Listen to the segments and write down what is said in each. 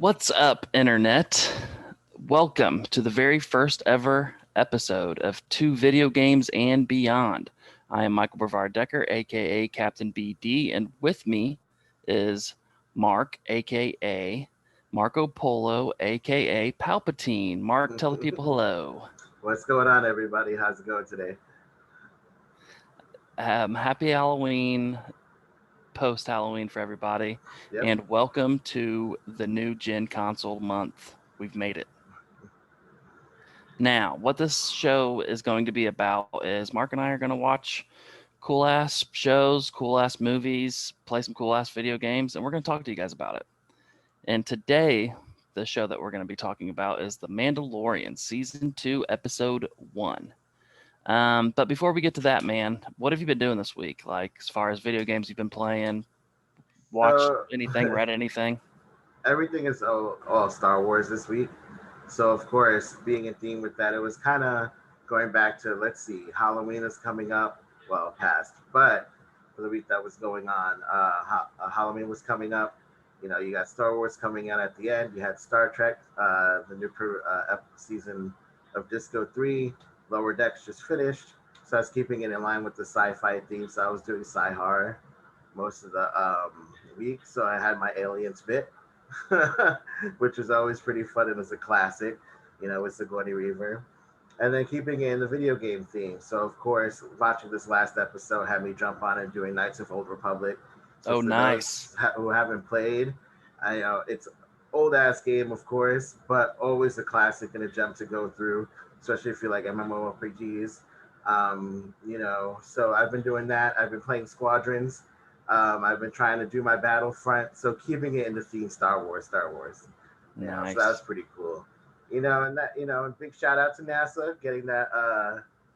What's up, Internet? Welcome to the very first ever episode of Two Video Games and Beyond. I am Michael Brevard Decker, aka Captain BD, and with me is Mark, aka Marco Polo, aka Palpatine. Mark, tell the people hello. What's going on, everybody? How's it going today? Happy Halloween, post Halloween for everybody, Yep. and welcome to the new Gen console month. We've made it. Now, what this show is going to be about is Mark and I are going to watch cool ass shows, cool ass movies, play some cool ass video games, and we're going to talk to you guys about it. And today, the show that we're going to be talking about is The Mandalorian, Season 2, Episode 1. But before we get to that, man, what have you been doing this week? Like, as far as video games you've been playing, watched So anything, read anything? everything is all Star Wars this week. So of course, being in theme with that, it was kind of going back to let's see, Halloween is coming up. Well, past, but for the week that was going on, Halloween was coming up. You know, you got Star Wars coming out at the end. You had Star Trek, the new season of Disco 3. Lower Decks just finished. So I was keeping it in line with the sci-fi theme. So I was doing sci-horror most of the week. So I had my Aliens bit, which is always pretty fun and is a classic, you know, with Sigourney Weaver. And then keeping it in the video game theme. So, of course, watching this last episode had me jump on and doing Knights of Old Republic. So Oh, for nice. those who haven't played, I know it's old ass game, of course, but always a classic and a gem to go through, especially if you like MMORPGs. You know, so I've been doing that. I've been playing Squadrons. I've been trying to do my Battlefront. So keeping it in the theme Star Wars. You know, so that was Nice. pretty cool. You know, and that, you know, and big shout out to NASA getting that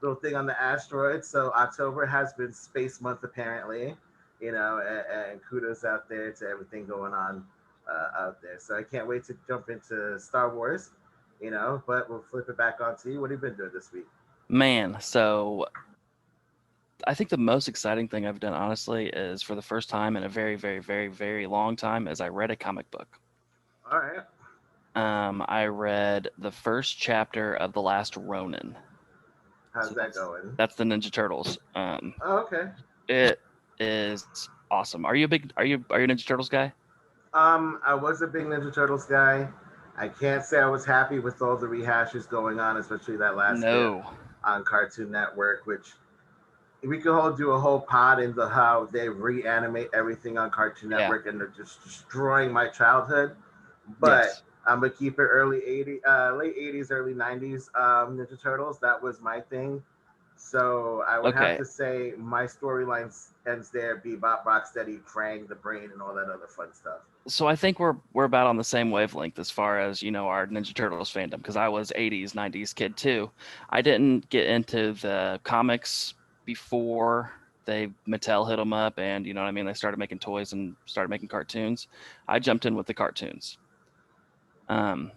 little thing on the asteroid. So October has been Space Month apparently. You know, and kudos out there to everything going on out there. So I can't wait to jump into Star Wars. You know, but we'll flip it back on to you. What have you been doing this week? Man, so I think the most exciting thing I've done, honestly, is for the first time in a very, very, very, very long time, is I read a comic book. All right. I read the first chapter of The Last Ronin. How's So that going? that's the Ninja Turtles. Oh, okay. It is awesome. Are you a Ninja Turtles guy? I was a big Ninja Turtles guy. I can't say I was happy with all the rehashes going on, especially that last bit No. on Cartoon Network, which we could do a whole pod into how they reanimate everything on Cartoon Yeah. Network and they're just destroying my childhood. But Yes. I'm gonna keep it late 80s, early 90s Ninja Turtles. That was my thing. So I would have Okay. to say my storyline ends there. Bebop, Rocksteady, Krang, the Brain, and all that other fun stuff. So I think we're about on the same wavelength as far as, our Ninja Turtles fandom, because I was 80s, 90s kid too. I didn't get into the comics before they Mattel hit them up, and you know what I mean, they started making toys and started making cartoons. I jumped in with the cartoons. Um,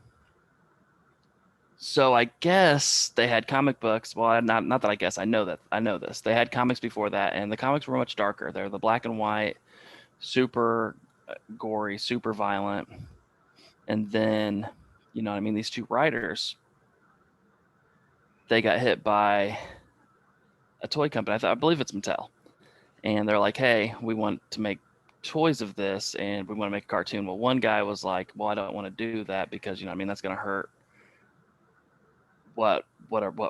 so I guess they had comic books. Well, not that I guess. I know this. They had comics before that, and the comics were much darker. They're the black and white, super gory, super violent. And then, you know what I mean, these two writers, they got hit by a toy company. I believe it's Mattel. And they're like, hey, we want to make toys of this and we want to make a cartoon. Well, one guy was like, well, I don't want to do that because, you know what I mean, that's going to hurt what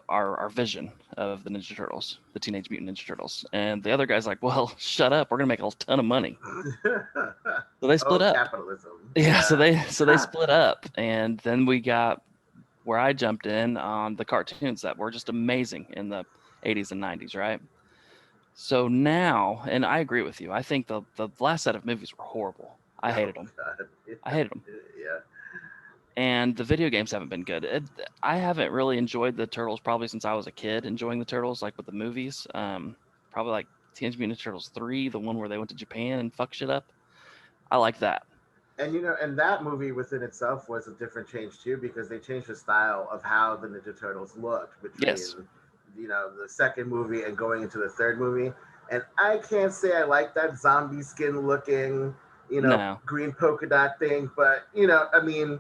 our vision of the Ninja Turtles, the Teenage Mutant Ninja Turtles. And the other guy's like, well, shut up. We're going to make a ton of money. So they split Oh, up. capitalism. Yeah, so Yeah. they split up, and then we got where I jumped in on the cartoons that were just amazing in the 80s and 90s, right? So now, and I agree with you. I think the last set of movies were horrible. I Oh hated them. God. I hated them. Yeah. And the video games haven't been good. I haven't really enjoyed the Turtles probably since I was a kid enjoying the Turtles, like with the movies. Probably like Teenage Mutant Ninja Turtles 3, the one where they went to Japan and fuck shit up. I like that. And you know, and that movie within itself was a different change too, because they changed the style of how the Ninja Turtles looked Yes. between, you know, the second movie and going into the third movie. And I can't say I like that zombie skin looking, No. green polka dot thing. But I mean,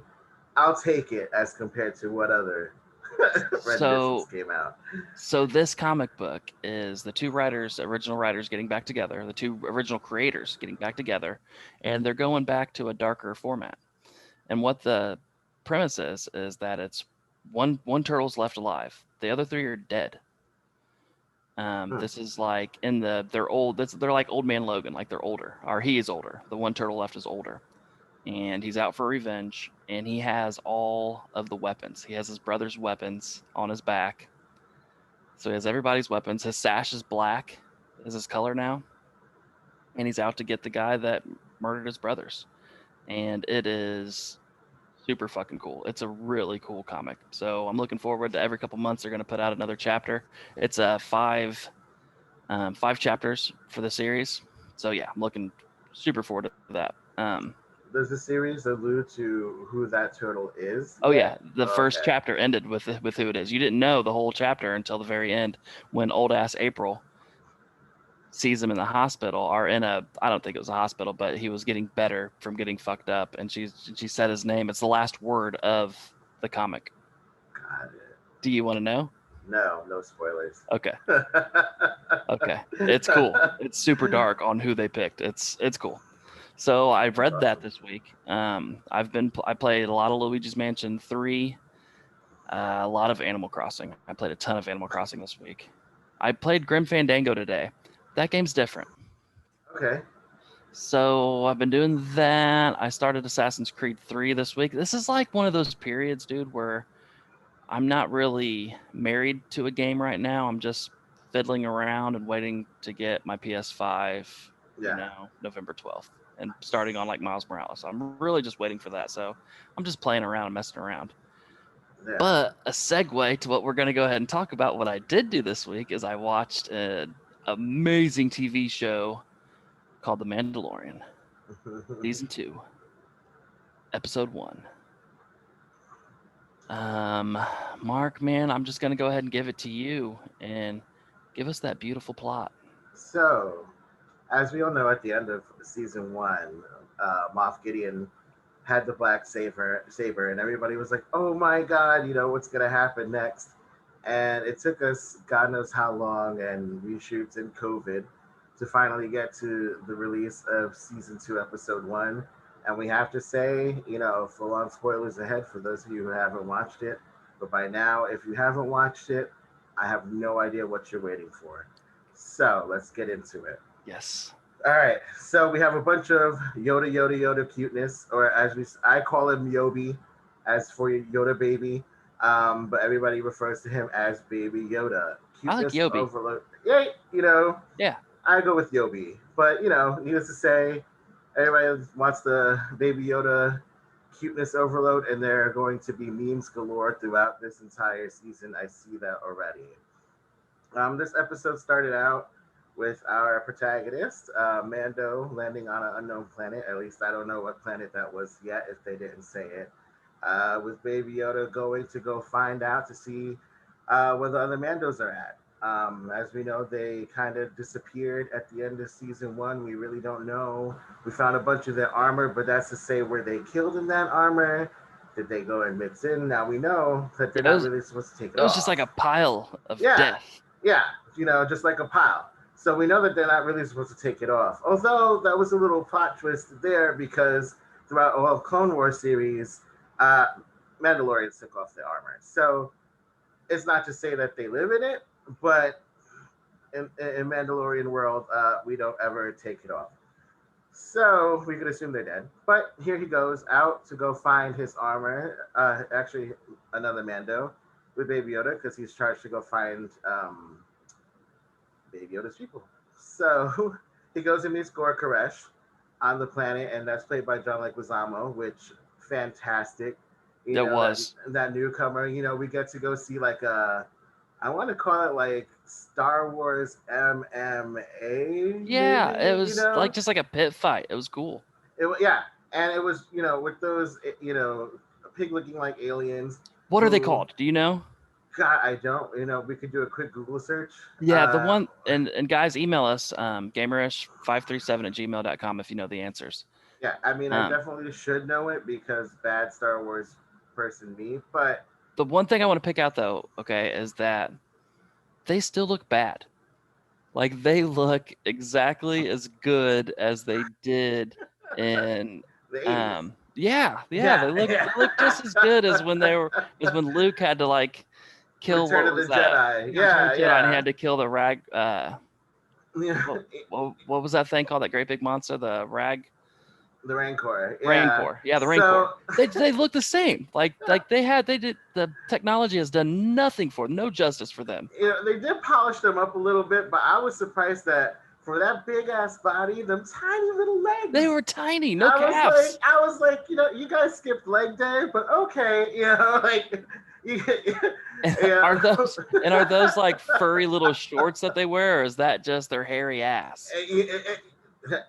I'll take it as compared to what other renditions So came out. so this comic book is the two writers, original writers getting back together, the two original creators getting back together, and they're going back to a darker format. And what the premise is that it's one turtle's left alive. The other three are dead. Hmm. This is like in they're old. They're like Old Man Logan, like they're older, or he is older. The one turtle left is older, and he's out for revenge. And he has all of the weapons. He has his brother's weapons on his back, so he has everybody's weapons. His sash is black, is his color now, and he's out to get the guy that murdered his brothers. And it is super fucking cool. It's a really cool comic. So I'm looking forward to every couple months they're going to put out another chapter. It's a five chapters for the series. So yeah, I'm looking super forward to that. Does the series allude to who that turtle is Oh yeah, yet? the first Okay. chapter ended with who it is. You didn't know the whole chapter until the very end when old ass April sees him in the hospital, or in a, I don't think it was a hospital, but he was getting better from getting fucked up, and she said his name. It's the last word of the comic. Got it. Do you want to know? No, no spoilers. Okay. Okay. It's cool. It's super dark on who they picked. It's cool. So I've That's read that awesome. this week. I played a lot of Luigi's Mansion 3, a lot of Animal Crossing. I played a ton of Animal Crossing this week. I played Grim Fandango today. That game's different. Okay. So I've been doing that. I started Assassin's Creed 3 this week. This is like one of those periods, dude, where I'm not really married to a game right now. I'm just fiddling around and waiting to get my PS5, Yeah. November 12th, and starting on like Miles Morales. I'm really just waiting for that. So I'm just playing around and messing around. Yeah. But a segue to what we're going to go ahead and talk about, what I did do this week is I watched an amazing TV show called The Mandalorian, Season 2, Episode 1. Um, Mark, man, I'm just gonna go ahead and give it to you and give us that beautiful plot. So, as we all know, at the end of season one, Moff Gideon had the black saber, and everybody was like, "Oh my God, what's gonna happen next?" And it took us God knows how long and reshoots and COVID to finally get to the release of season two, episode one. And we have to say, full on spoilers ahead for those of you who haven't watched it. But by now, if you haven't watched it, I have no idea what you're waiting for. So let's get into it. Yes. All right, so we have a bunch of Yoda cuteness, or I call him Yobi, as for Yoda baby, but everybody refers to him as Baby Yoda. I like Cuteness Yobi. overload. Yeah, Yeah. I go with Yobi, but needless to say, everybody wants the Baby Yoda cuteness overload, and there are going to be memes galore throughout this entire season. I see that already. This episode started out with our protagonist, Mando, landing on an unknown planet. At least I don't know what planet that was yet, if they didn't say it. With Baby Yoda going to go find out to see where the other Mandos are at. As we know, they kind of disappeared at the end of season one. We really don't know. We found a bunch of their armor, but that's to say, were they killed in that armor? Did they go and mix in? Now we know that they're It not was really supposed to take it it was just like off. a pile of Yeah, death. yeah, just like a pile. So we know that they're not really supposed to take it off. Although that was a little plot twist there because throughout all of Clone Wars series, uh, Mandalorians took off their armor. So it's not to say that they live in it, but in Mandalorian world, we don't ever take it off. So we could assume they're dead. But here he goes out to go find his armor. Actually, another Mando with Baby Yoda because he's charged to go find Baby Yoda's people. So he goes and meets Gor Koresh on the planet, and that's played by John Leguizamo, which fantastic. It That was. that newcomer. We get to go see like a, I want to call it like Star Wars MMA, Yeah, it maybe. was like just like a pit fight. It was cool. Yeah, and it was with those pig looking like aliens What are they who, called? Do you know? God, I don't. We could do a quick Google search. Yeah, the one, and guys, email us gamerish537 at gmail.com if you know the answers. Yeah, I mean, I Um, definitely should know it because bad Star Wars person me, but the one thing I want to pick out though, okay, is that they still look bad. Like they look exactly as good as they did in the 80s. yeah, Yeah, they look just as good as when they were as when Luke had to like kill Return what of the was that? Jedi. Yeah, Return of Yeah, the Jedi and he yeah. had to kill the rag Yeah. what was that thing called, that great big monster, the The Rancor. Yeah. Rancor. Yeah, the So Rancor. They look the same. Like they did, the technology has done nothing for, no justice for them. they did polish them up a little bit, but I was surprised that for that big ass body, them tiny little They legs. were tiny, no calves. I was like, you guys skipped leg day, but okay, like, you, And yeah. are those like furry little shorts that they wear, or is that just their hairy ass?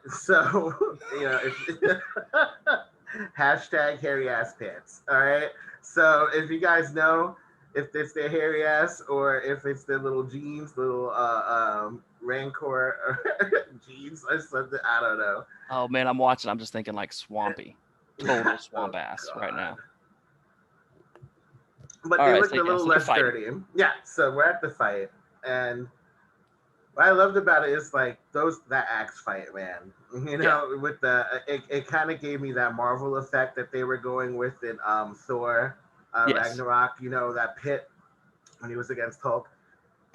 So, if, hashtag hairy ass pants. All right. So if you guys know if it's their hairy ass or if it's their little jeans, little Rancor jeans or something, I don't know. Oh man, I'm watching. I'm just thinking like swampy, total swamp Oh ass right God. now. But All they right, looked so a yeah, little so they're less fighting. dirty. Yeah. So we're at the fight, and what I loved about it is like that axe fight, man. Yeah. With it kind of gave me that Marvel effect that they were going with in Thor, Yes. Ragnarok. That pit when he was against Hulk,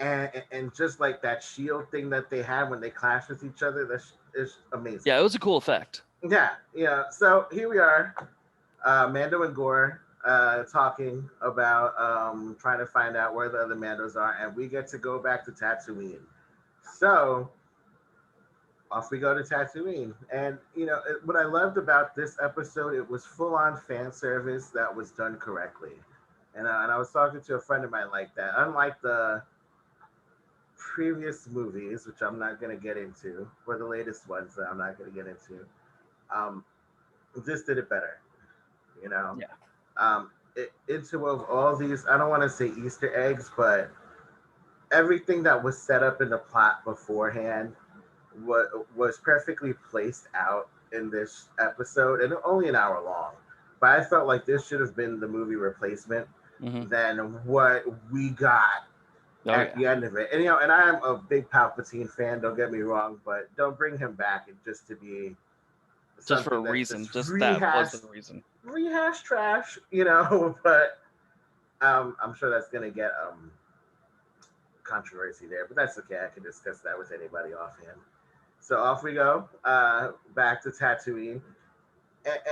and just like that shield thing that they had when they clash with each other, that's is amazing. Yeah, it was a cool effect. Yeah, yeah. So here we are, Mando and Gore. Talking about trying to find out where the other Mandos are, and we get to go back to Tatooine. So off we go to Tatooine. And what I loved about this episode, it was full on fan service that was done correctly. And I was talking to a friend of mine like that. Unlike the previous movies, which I'm not going to get into, or the latest ones that I'm not going to get into, um, this did it better. You know, Yeah. it interwove all these. I don't want to say Easter eggs, but everything that was set up in the plot beforehand was perfectly placed out in this episode, and only an hour long. But I felt like this should have been the movie replacement Hmm. than what we got Oh at yeah. the end of it. And I am a big Palpatine fan. Don't get me wrong, but don't bring him back just to be Just for a something that's reason. just Just that was the reason. rehash trash. But I'm sure that's gonna get controversy there. But that's okay. I can discuss that with anybody offhand. So off we go, back to Tatooine.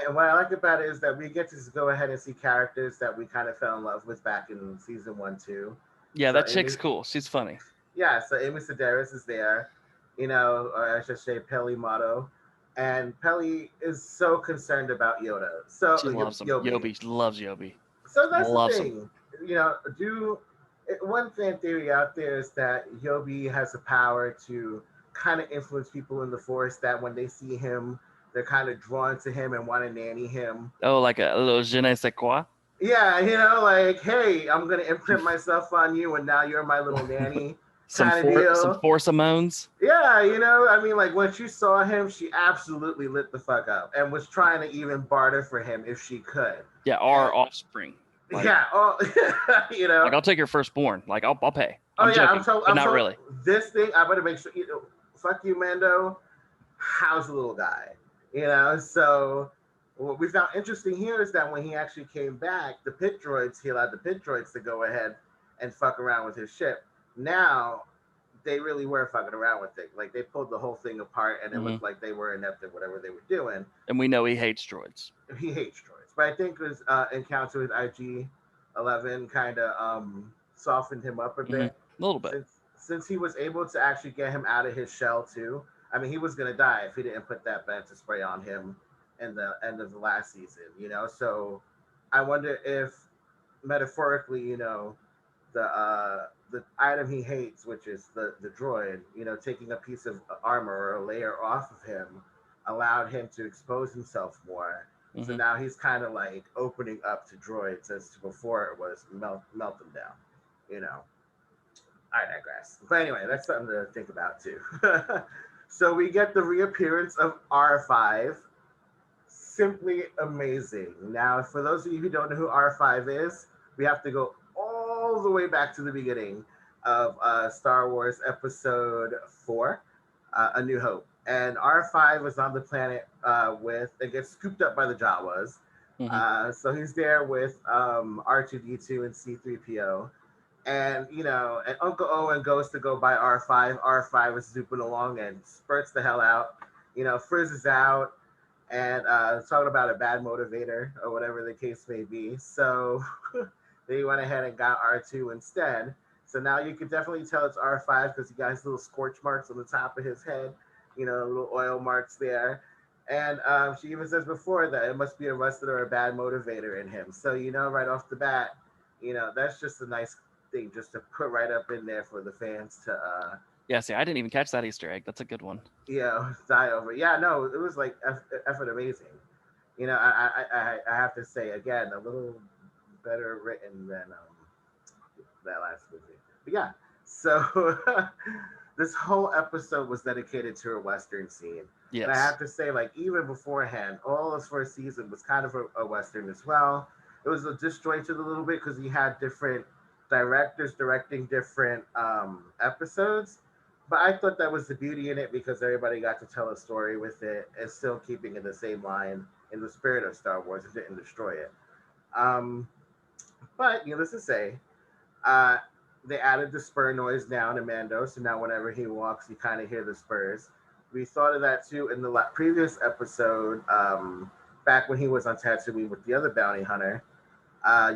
And what I like about it is that we get to go ahead and see characters that we kind of fell in love with back in season 1, 2. Yeah, So that chick's cool. She's funny. So Amy Sedaris is there, or I should say Peli Motto. And Peli is so concerned about Yoda. So She loves him. Yobi. Yobi loves Yobi. So that's the Loves him. thing. Do one fan theory out there is that Yobi has the power to kind of influence people in the force that when they see him, they're kind of drawn to him and want to nanny him. Oh, like a little je ne sais quoi. Yeah, like, hey, I'm gonna imprint myself on you, and now you're my little nanny, kind of Some deal. Forsamones. Yeah, I mean, like when she saw him, she absolutely lit the fuck up and was trying to even barter for him if she could. Yeah, And, our offspring. Like, yeah, oh, like I'll take your firstborn. Like I'll pay. Oh I'm yeah, joking, but I'm not told really. this thing. I better make sure. Fuck you, Mando. How's the little guy? So what we found interesting here is that when he actually came back, he allowed the pit droids to go ahead and fuck around with his ship. Now they really were fucking around with it. Like they pulled the whole thing apart, and it Hmm. looked like they were inept at whatever they were doing. And we know he hates droids. He hates droids, but I think his encounter with IG-11 kind of softened him up a Hmm. A bit, little bit. since he was able to actually get him out of his shell too. I mean, he was gonna die if he didn't put that Banta spray on him in the end of the last season. So I wonder if metaphorically, the item he hates, which is the droid, taking a piece of armor or a layer off of him, allowed him to expose himself more. So Hmm. now he's kind of like opening up to droids as to before it was melt them down. I digress. But anyway, that's something to think about too. So we get the reappearance of R5, simply amazing. Now, for those of you who don't know who R5 is, we have to go all the way back to the beginning of Star Wars Episode 4, A New Hope. And R5 was on the planet it gets scooped up by the Jawas. Hmm. So he's there with R2D2 and C3PO. And, and Uncle Owen goes to go buy R5. R5 is zooping along and spurts the hell out, frizzes out, and talking about a bad motivator or whatever the case may be. So they went ahead and got R2 instead. So now you can definitely tell it's R5 because he got his little scorch marks on the top of his head, little oil marks there. And she even says before that it must be a rusted or a bad motivator in him. So, right off the bat, that's just a nice thing just to put right up in there for the fans to Yeah, see, I didn't even catch that Easter egg. That's a good one. die over. Yeah, no, it was like effort amazing. I have to say again, a little better written than that last movie. But yeah, so this whole episode was dedicated to a Western scene. And I Yes. have to say, like, even beforehand, all this first season was kind of a Western as well. It was a disjointed a little bit because you had different directors directing different episodes. But I thought that was the beauty in it because everybody got to tell a story with it and still keeping in the same line in the spirit of Star Wars and didn't destroy it. Um, but needless to say, uh, they added the spur noise now to Mando, so now whenever he walks, you kind of hear the spurs. We thought of that too in the previous episode, back when he was on Tatooine with the other bounty hunter.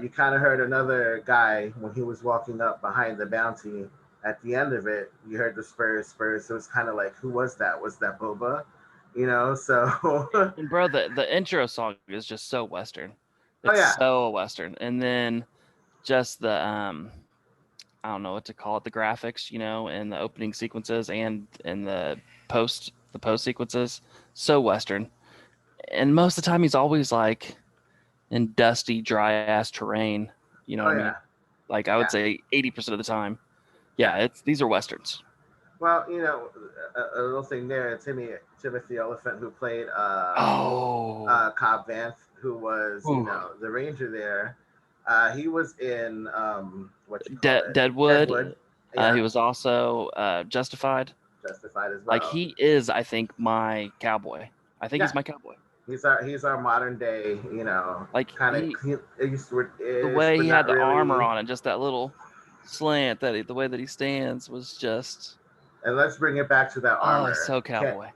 You kind of heard another guy when he was walking up behind the bounty. At the end of it, you heard the spurs, spurs. So it's kind of like, who was that? Was that Boba? So And bro, the intro song is just so Western. oh It's yeah, so Western. And then just the I don't know what to call it, the graphics, and the opening sequences and in the post sequences, so Western. And most of the time he's always like in dusty, dry ass terrain. You know what I oh mean? yeah, Like I would yeah, say 80% of the time. yeah. Yeah, it's these are westerns. Well, a little thing there. Timothy Oliphant, who played Oh, Cobb Vanth, who was ooh. the ranger there. He was in what you call it, Deadwood. Deadwood. He Yeah, was also Justified. Justified as Like well. he is, I think, my cowboy. I think he's Yeah, my cowboy. he's our modern day, Like kind of he, the ish, way but he had not the armor really. on and just that little slant, the way that he stands was just, And let's bring it back to that oh, he's armor. so Can cowboy.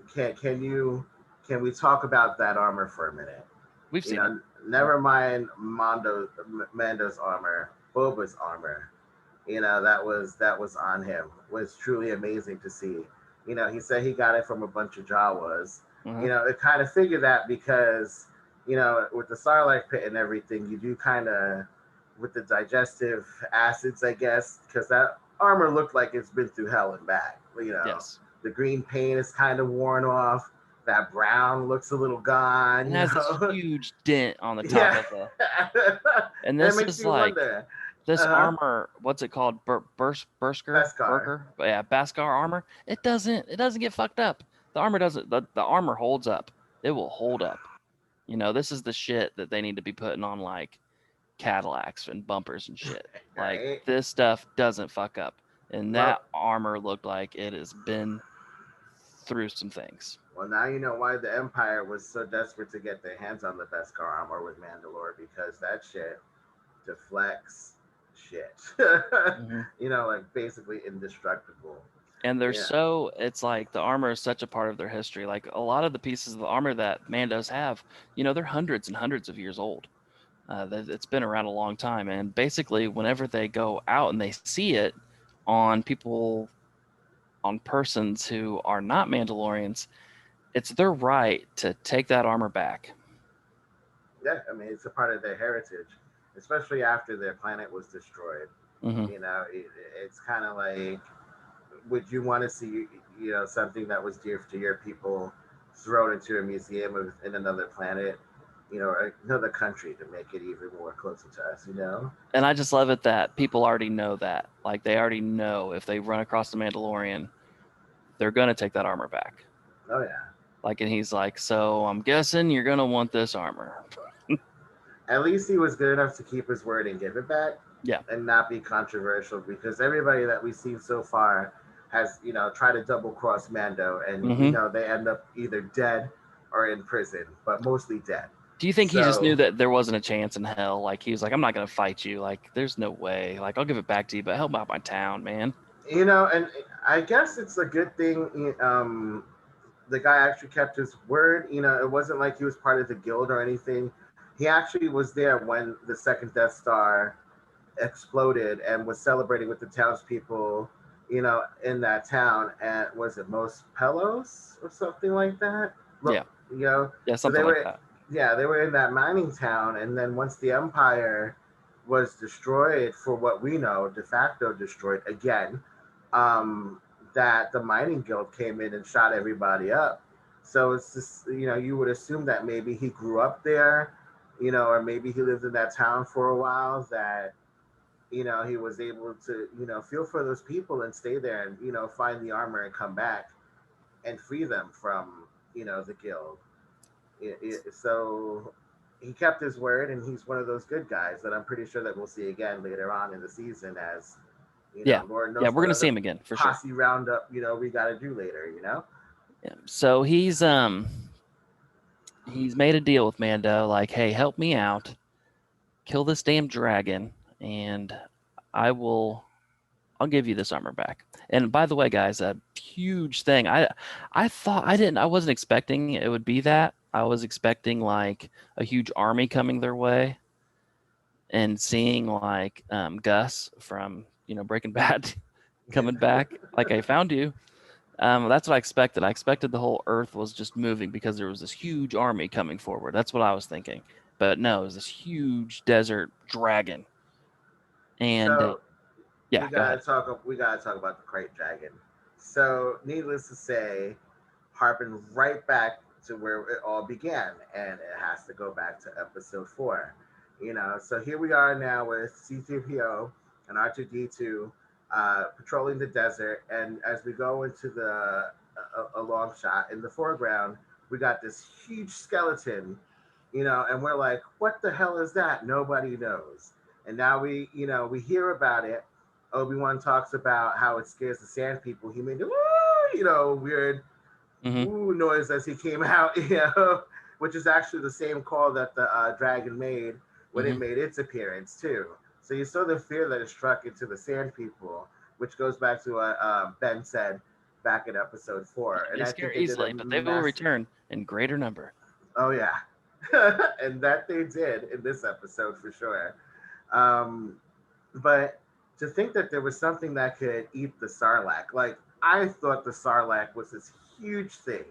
can we talk about that armor for a minute? We've seen it. Yeah. Never mind Mando's armor, Boba's armor. That was on him was truly amazing to see. He said he got it from a bunch of Jawas. Uh-huh. It kind of figured that because with the Sarlacc pit and everything, you do kind of with the digestive acids, I guess, because that armor looked like it's been through hell and back. Yes. The green paint is kind of worn off. That brown looks a little gone. And it has this huge dent on the top Yeah, of the, and that this makes is you like wonder. this Uh huh. armor. What's it called? Beskar. Burger. Yeah, Baskar armor. It doesn't get fucked up. The armor doesn't. The armor holds up. It will hold up. This is the shit that they need to be putting on like Cadillacs and bumpers and shit. Like Right. this stuff doesn't fuck up. And Well, that armor looked like it has been through some things. well, now you know why the Empire was so desperate to get their hands on the Beskar armor with Mandalore because that shit deflects shit. Hmm. Like basically indestructible. And they're Yeah. it's like the armor is such a part of their history. Like a lot of the pieces of the armor that Mandos have, they're hundreds and hundreds of years old. It's been around a long time. And basically, whenever they go out and they see it on people, on persons who are not Mandalorians, it's their right to take that armor back. Yeah, I mean it's a part of their heritage, especially after their planet was destroyed. Hmm. It's kind of like, would you want to see something that was dear to your people thrown into a museum in another planet, or another country to make it even more closer to us? And I just love it that people already know that. Like they already know if they run across the Mandalorian, they're gonna take that armor back. Oh yeah. Like, and he's like, "So I'm guessing you're gonna want this armor." At least he was good enough to keep his word and give it back Yeah. and not be controversial because everybody that we've seen so far has, tried to double cross Mando, and we Hmm. know they end up either dead or in prison, but mostly dead. Do you think he just knew So, that there wasn't a chance in hell? Like, he was like, "I'm not gonna fight you. Like, there's no way. Like, I'll give it back to you, but help out my town, man." and I guess it's a good thing. The guy actually kept his word. It wasn't like he was part of the guild or anything. He actually was there when the second Death Star exploded and was celebrating with the townspeople, in that town. And was it Most Pelos or something like that? Yeah. Look, Yeah. so Something like that. they were in that mining town. And then once the Empire was destroyed, for what we know, de facto destroyed again, um, that the mining guild came in and shot everybody up. So it's just, you would assume that maybe he grew up there, or maybe he lived in that town for a while, that he was able to, feel for those people and stay there and, find the armor and come back and free them from, the guild. So he kept his word, and he's one of those good guys that I'm pretty sure that we'll see again later on in the season, as, Yeah. Lord Yeah. knows We're what gonna see other him again for sure. posse roundup, we got to do later. Yeah. So he's made a deal with Mando. Like, hey, help me out, kill this damn dragon, and I will. I'll give you this armor back. And by the way, guys, a huge thing. I thought I wasn't expecting it would be that. I was expecting like a huge army coming their way and seeing like Gus from Breaking Bad coming back. Like, I found you. That's what I expected. I expected the whole Earth was just moving because there was this huge army coming forward. That's what I was thinking. But no, it was this huge desert dragon. And So yeah, go ahead. we gotta talk about the crate dragon. So needless to say, harping right back to where it all began, and it has to go back to episode 4. So here we are now with C3PO and R2D2 patrolling the desert, and as we go into a long shot in the foreground, we got this huge skeleton, and we're like, what the hell is that? Nobody knows. And now we hear about it. Obi-Wan talks about how it scares the sand people. He made weird Hmm. noise as he came out, which is actually the same call that the dragon made when it Hmm. made its appearance too. So you saw the fear that it struck into the sand people, which goes back to what Ben said back in episode 4. And They I scare think they did a easily, but they will massive. return in greater number. Oh yeah, and that they did in this episode for sure. Um, but to think that there was something that could eat the sarlacc, like I thought the sarlacc was this huge thing,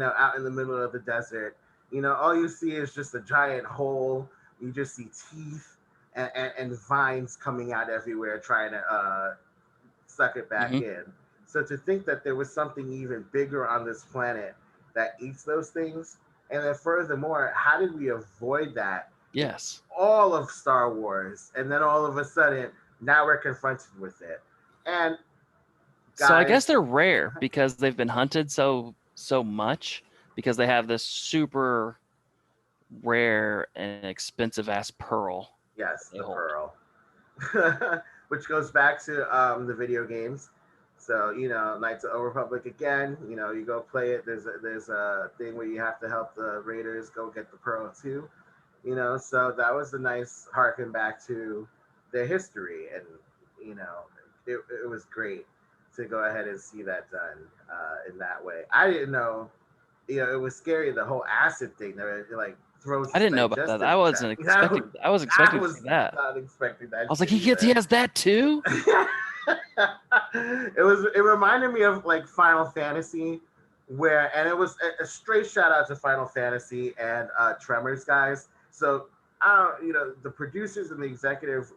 out in the middle of the desert. All you see is just a giant hole. You just see teeth and vines coming out everywhere trying to suck it back Hmm. in. So to think that there was something even bigger on this planet that eats those things, and then furthermore, how did we avoid that in Yes. all of Star Wars? And then all of a sudden, now we're confronted with it. And So I guess guys, they're rare because they've been hunted so much because they have this super rare and expensive ass pearl that yes, they the hold. pearl, which goes back to the video games. So Knights of the Old Republic again. You go play it. There's a thing where you have to help the raiders go get the pearl too. So that was a nice harken back to their history, and it was great to go ahead and see that done in that way. I didn't know, it was scary, the whole acid thing that it, like throws I his didn't know about that. digestive tract. I was I expecting to see was that. not expecting I that was like, shit he either. has that too? It reminded me of like Final Fantasy, where, and it was a straight shout out to Final Fantasy and Tremors guys. So the producers and the executive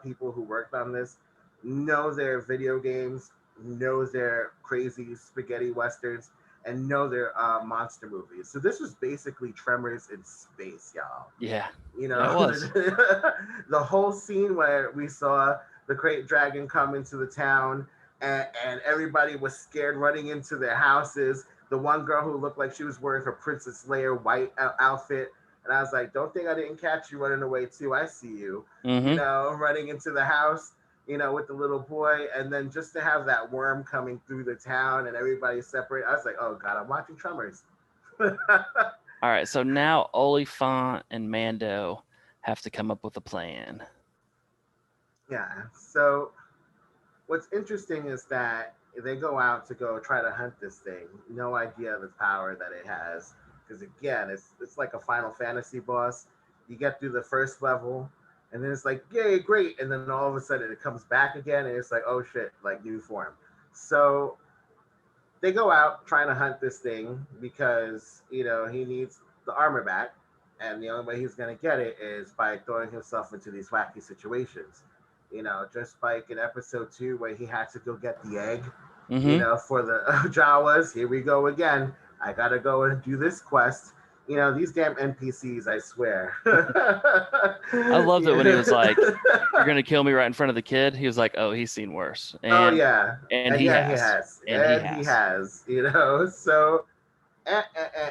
people who worked on this know their video games, know their crazy spaghetti westerns, and know their monster movies. So this was basically Tremors in space, y'all. Yeah. you Yeah, it know was. the whole scene where we saw the great dragon come into the town, and everybody was scared running into their houses, the one girl who looked like she was wearing her Princess Leia white outfit. And I was like, don't think I didn't catch you running away too. I see you, Mm-hmm. running into the house, with the little boy. And then just to have that worm coming through the town and everybody separate, I was like, oh God, I'm watching Tremors. All right, so now Oliphant and Mando have to come up with a plan. Yeah. So what's interesting is that they go out to go try to hunt this thing. No idea the power that it has. Because again, it's like a Final Fantasy boss. You get through the first level, and then it's like, yay, great, and then all of a sudden it comes back again, and it's like, oh shit, like new form. So they go out trying to hunt this thing because he needs the armor back, and the only way he's going to get it is by throwing himself into these wacky situations. Just like in episode 2 where he had to go get the egg, Mm-hmm. for the Jawas. Here we go again. I gotta go and do this quest. These damn NPCs, I swear. I loved it when he was like, Yeah. "You're gonna kill me right in front of the kid." He was like, "Oh, he's seen worse," Oh yeah, and and he yeah, he has, has, and he and he has. has. So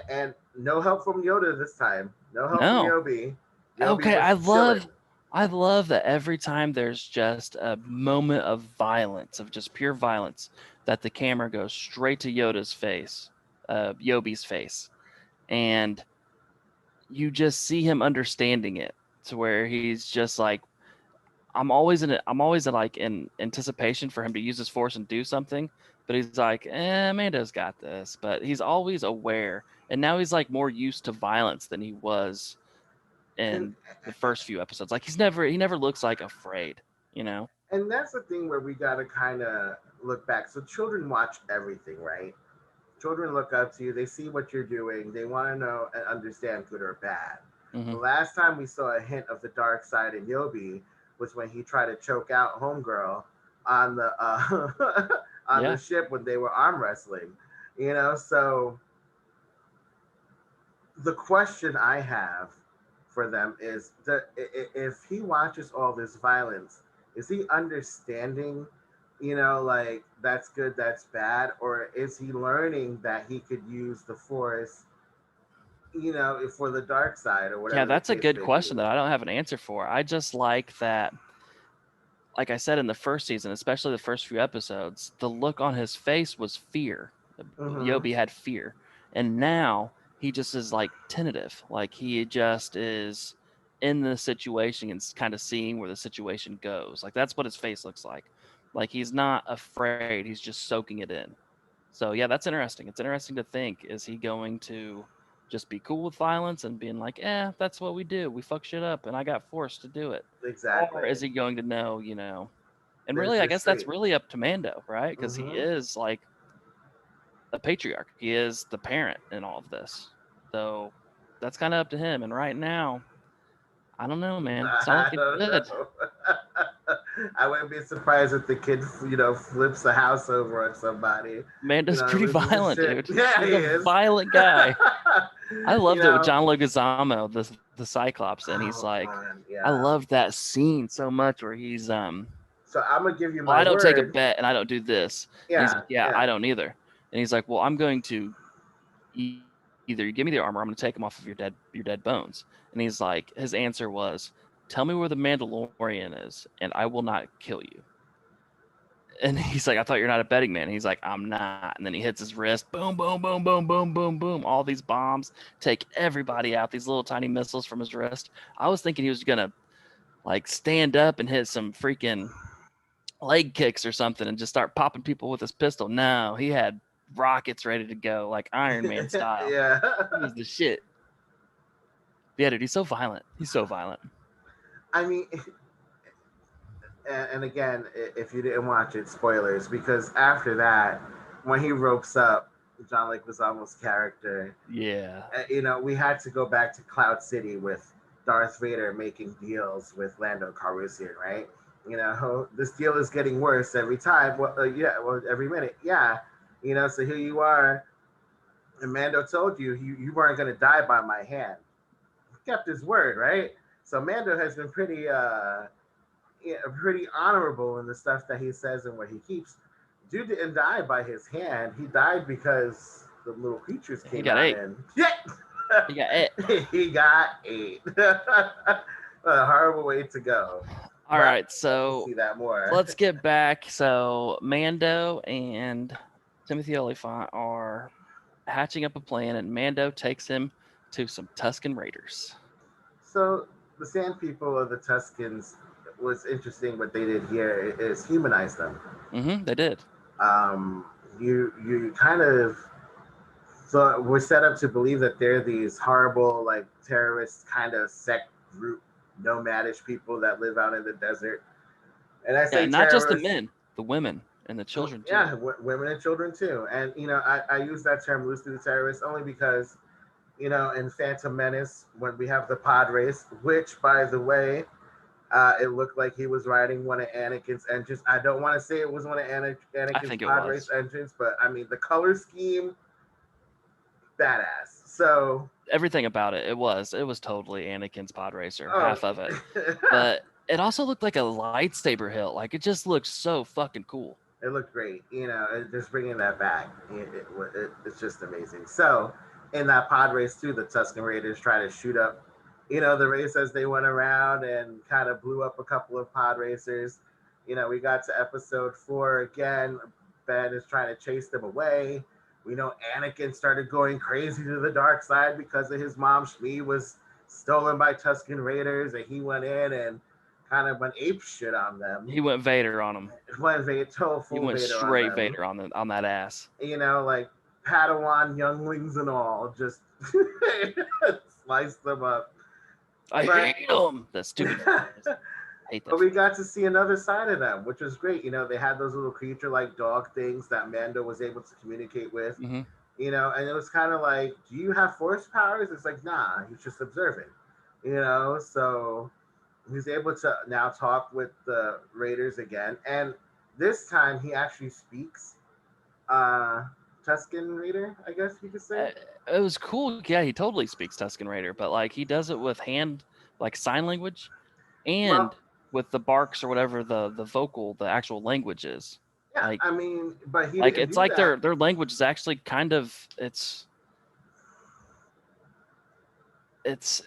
and no help from Yoda this time. No help from No, Yobi. Yobi okay, was chilling. I love that every time there's just a moment of violence, of just pure violence, that the camera goes straight to Yoda's face, Yobi's face, and you just see him understanding it to where he's just like, I'm always like in anticipation for him to use his force and do something, but he's like, Amanda's got this, but he's always aware, and now he's like more used to violence than he was And in the first few episodes. Like he never looks like afraid, you know? and that's the thing where we gotta kind of look back. So children watch everything, right? Children look up to you. They see what you're doing. They want to know and understand good or bad. Hmm. The last time we saw a hint of the dark side in Yobi was when he tried to choke out Homegirl on the on the Yeah. ship when they were arm wrestling. So the question I have for them is if he watches all this violence, is he understanding, like that's good, that's bad, or is he learning that he could use the force, for the dark side or Yeah, whatever the that's a case good may be? question that I don't have an answer for. I just like that, like I said in the first season, especially the first few episodes, the look on his face was fear. Mm-hmm. Yobi had fear. And now he just is like tentative. Like he just is in the situation and kind of seeing where the situation goes. Like that's what his face looks like. Like he's not afraid, he's just soaking it in. So yeah, that's interesting. It's interesting to think, is he going to just be cool with violence and being like, that's what we do. We fuck shit up and I got forced to do it. Or Exactly. is he going to know, and There's really, I the guess that's street. really up to Mando, right? Because he Mm-hmm. is like a patriarch. He is the parent in all of this. So that's kind of up to him. And right now, I don't know, man. It's not I looking don't good. know. I wouldn't be surprised if the kid, flips a house over on somebody, Mando's pretty loses his violent, shit. dude. Yeah, He's he a is. violent guy. I you loved it with know. John Leguizamo, the Cyclops, and he's Oh like, man, I yeah. love that scene so much where he's So I'm gonna give you well, my I don't take a word. bet and I don't do this. And he's Yeah, like, yeah, I yeah. don't either. And he's like, well, I'm going to either you give me the armor, I'm going to take them off of your dead bones. And he's like, his answer was, tell me where the Mandalorian is, and I will not kill you. And he's like, I thought you're not a betting man. And he's like, I'm not. And then he hits his wrist, boom, boom, boom, boom, boom, boom, boom. All these bombs take everybody out. These little tiny missiles from his wrist. I was thinking he was gonna like stand up and hit some freaking leg kicks or something and just start popping people with his pistol. No, he had rockets ready to go, like Iron Man style. Yeah. He was the shit. Yeah, dude, he's so violent. He's so violent. I mean, and again, if you didn't watch it, spoilers, because after that, when he ropes up John Leguizamo's character, Yeah. we had to go back to Cloud City with Darth Vader making deals with Lando Calrissian, right? This deal is getting worse every time. Well, yeah, well, every minute, yeah. So here you are, and Mando told you you weren't going to die by my hand. He kept his word, right? So Mando has been pretty honorable in the stuff that he says and what he keeps. Dude didn't die by his hand. He died because the little creatures He came got out, eight. and He got eight. he got ate. A horrible way to go. All But right, I'd like to so see that more. let's get back. So Mando and Timothy Olyphant are hatching up a plan, and Mando takes him to some Tuscan Raiders. So the Sand People of the Tuscans was interesting. What they did here is humanize them. They did. Um, you kind of so we're set up to believe that they're these horrible like terrorist kind of sect group, nomadish people that live out in the desert. And I Yeah, say and not just the terrorists, men, the women and the children too. yeah, women and children too. And I use that term loosely, terrorists, only because in Phantom Menace when we have the pod race, which by the way, it looked like he was riding one of Anakin's engines. I don't want to say it was one of I Anakin's think it pod race was. engines, but I mean the color scheme, badass. So, Everything about it. It was totally Anakin's pod racer, oh, half of it. But it also looked like a lightsaber hilt. Like it just looked so fucking cool. it looked great. Just bringing that back, it's just amazing. So, in that pod race too, the Tusken Raiders try to shoot up, the race as they went around and kind of blew up a couple of pod racers. We got to episode 4 again. Ben is trying to chase them away. We know Anakin started going crazy to the dark side because of his mom Shmi was stolen by Tusken Raiders, and he went in and kind of went ape shit on them. He went Vader on him. Went Vader, He full went Vader on straight them. Vader on that ass. Like Padawan younglings and all, just slice them up. I hate him. That stupid. I hate that. But we got to see another side of them, which was great. They had those little creature-like dog things that Mando was able to communicate with. Mm-hmm. And it was kind of like, do you have force powers? It's like, nah, he's just observant. So he's able to now talk with the Raiders again, and this time he actually speaks Tusken Raider, I guess you could say. It was cool. Yeah, he totally speaks Tusken Raider, but like he does it with hand, like sign language, and Well, with the barks or whatever the vocal, the actual language is. yeah, Like, I mean, but he like didn't it's do like that. their language is actually kind of it's it's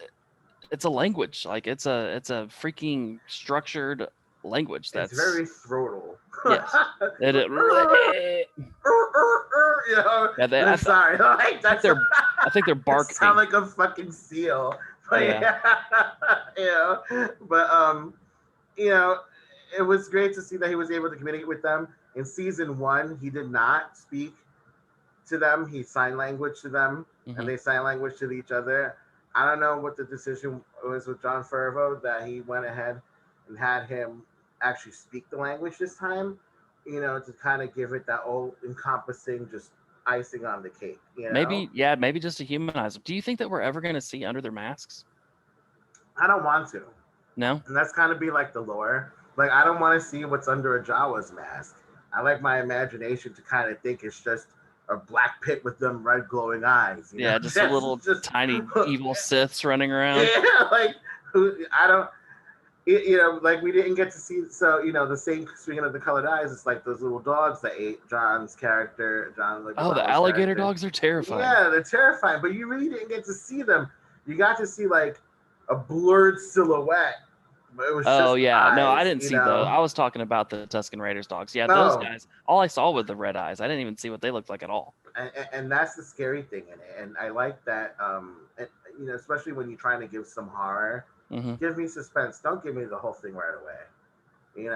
a language. Like it's a freaking structured language. It's That's very throatal. yes. Yeah, I'm sorry. Like I think they're barking. Sound like a fucking seal. But Yeah. But it was great to see that he was able to communicate with them. In season 1, he did not speak to them. He signed language to them, and they sign language to each other. I don't know what the decision was with John Favreau that he went ahead and had him actually speak the language this time, to kind of give it that all encompassing, just icing on the cake. Maybe just to humanize them. Do you think that we're ever going to see under their masks? I don't want to. No. And that's kind of be like the lore. Like, I don't want to see what's under a Jawa's mask. I like my imagination to kind of think it's just a black pit with them red glowing eyes. Yeah, just a little tiny evil Siths running around. Yeah, like I don't. Like we didn't get to see. So the same. Speaking of the colored eyes, it's like those little dogs that ate John's character. Oh, the alligator dogs are terrifying. Yeah, they're terrifying. But you really didn't get to see them. You got to see like a blurred silhouette. But it was oh just yeah, eyes, no, I didn't see those. I was talking about the Tusken Raiders dogs. Yeah, those guys. All I saw were the red eyes. I didn't even see what they looked like at all. And that's the scary thing in it. And I like that. Especially when you're trying to give some horror, give me suspense. Don't give me the whole thing right away.